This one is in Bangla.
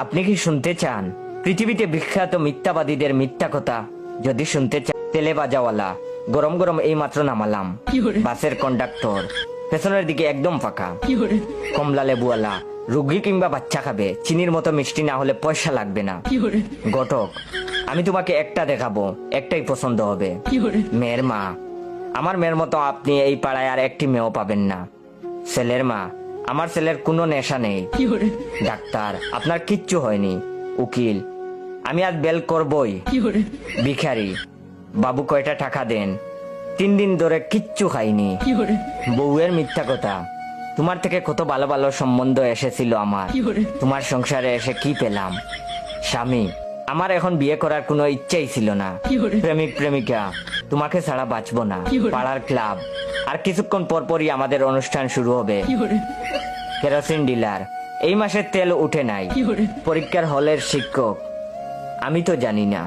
আপনি কি শুনতে চান পৃথিবীতে বিখ্যাত মিথ্যাবাদীদের মিথ্যা কথা? যদি শুনতে চান, তেলে বাজাওয়ালা গরম গরম এই মাত্র নামালাম। বাসের কন্ডাক্টর পেছনের দিকে একদম ফাঁকা। কমলা লেবুওয়ালা রুগী কিংবা বাচ্চা খাবে, চিনির মতো মিষ্টি না হলে পয়সা লাগবে না। ঘটক আমি তোমাকে একটা দেখাবো, একটাই পছন্দ হবে। মেয়ের মা, আমার মেয়ের মতো আপনি এই পাড়ায় আর একটি মেয়েও পাবেন না। ছেলের মা, আমার ছেলের কোনো নেশা নেই। ডাক্তার, আপনার কিচ্ছু হয়নি। উকিল, আমি আজ বেল করবই। ভিখারি, বাবু কয়টা টাকা দেন, 3 দিন ধরে কিচ্ছু খাইনি। বউয়ের মিথ্যা কথা, তোমার থেকে কত ভালো ভালো সম্বন্ধ এসেছিল আমার, তোমার সংসারে এসে কি পেলাম? স্বামী, আমার এখন বিয়ে করার কোনো ইচ্ছাই ছিল না। প্রেমিক প্রেমিকা, তোমাকে ছাড়া বাঁচবো না। পাড়ার ক্লাব, আর কিছুক্ষণ পরপরই আমাদের অনুষ্ঠান শুরু হবে। কেরোসিন ডিলার, এই মাসে তেল উঠে নাই। পরীক্ষার হলের শিক্ষক, আমি তো জানি না।